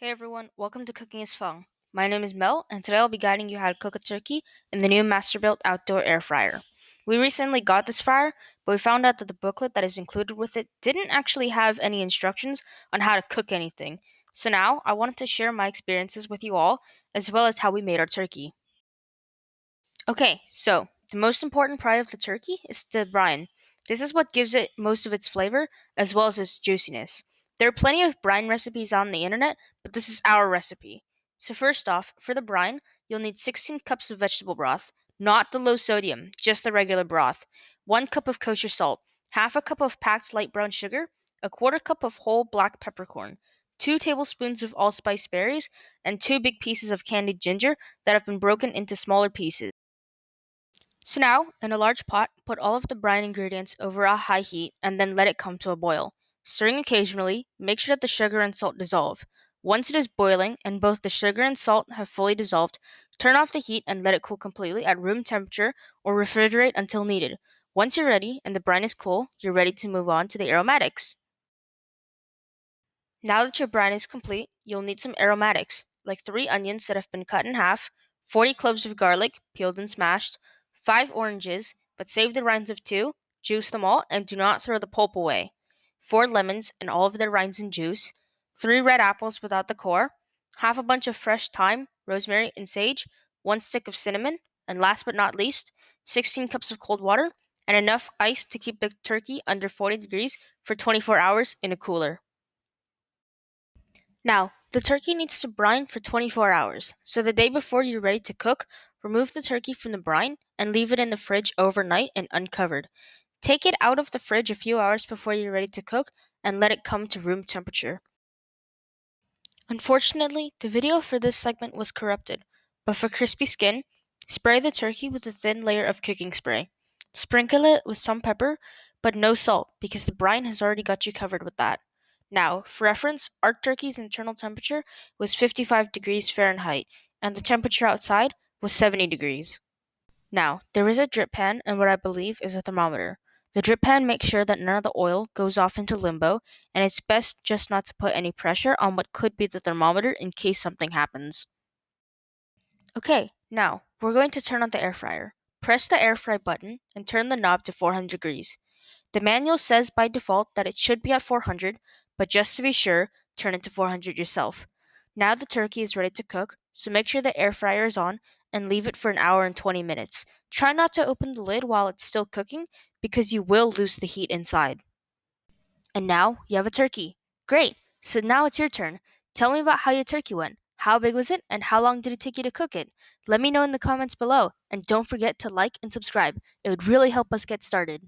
Hey everyone, welcome to Cooking is Fun. My name is Mel, and today I'll be guiding you how to cook a turkey in the new MasterBuilt Outdoor Air Fryer. We recently got this fryer, but we found out that the booklet that is included with it didn't actually have any instructions on how to cook anything. So now I wanted to share my experiences with you all, as well as how we made our turkey. Okay, so the most important part of the turkey is the brine. This is what gives it most of its flavor as well as its juiciness. There are plenty of brine recipes on the internet, but this is our recipe. So first off, for the brine, you'll need 16 cups of vegetable broth, not the low sodium, just the regular broth, 1 cup of kosher salt, half a cup of packed light brown sugar, a quarter cup of whole black peppercorn, 2 tablespoons of allspice berries, and 2 big pieces of candied ginger that have been broken into smaller pieces. So now, in a large pot, put all of the brine ingredients over a high heat and then let it come to a boil. Stirring occasionally, make sure that the sugar and salt dissolve. Once it is boiling and both the sugar and salt have fully dissolved, turn off the heat and let it cool completely at room temperature or refrigerate until needed. Once you're ready and the brine is cool, you're ready to move on to the aromatics. Now that your brine is complete, you'll need some aromatics, like 3 onions that have been cut in half, 40 cloves of garlic, peeled and smashed, 5 oranges, but save the rinds of 2, juice them all, and do not throw the pulp away, 4 lemons and all of their rinds and juice, 3 red apples without the core, half a bunch of fresh thyme, rosemary, and sage, 1 stick of cinnamon, and last but not least, 16 cups of cold water, and enough ice to keep the turkey under 40 degrees for 24 hours in a cooler. Now, the turkey needs to brine for 24 hours, so the day before you're ready to cook, remove the turkey from the brine and leave it in the fridge overnight and uncovered. Take it out of the fridge a few hours before you're ready to cook and let it come to room temperature. Unfortunately, the video for this segment was corrupted, but for crispy skin, spray the turkey with a thin layer of cooking spray. Sprinkle it with some pepper, but no salt because the brine has already got you covered with that. Now, for reference, our turkey's internal temperature was 55 degrees Fahrenheit, and the temperature outside was 70 degrees. Now, there is a drip pan and what I believe is a thermometer. The drip pan makes sure that none of the oil goes off into limbo, and it's best just not to put any pressure on what could be the thermometer in case something happens. Okay, now we're going to turn on the air fryer. Press the air fry button and turn the knob to 400 degrees. The manual says by default that it should be at 400, but just to be sure, turn it to 400 yourself. Now the turkey is ready to cook, so make sure the air fryer is on and leave it for an hour and 20 minutes. Try not to open the lid while it's still cooking because you will lose the heat inside. And now you have a turkey. Great! So now it's your turn. Tell me about how your turkey went. How big was it and how long did it take you to cook it? Let me know in the comments below and don't forget to like and subscribe. It would really help us get started.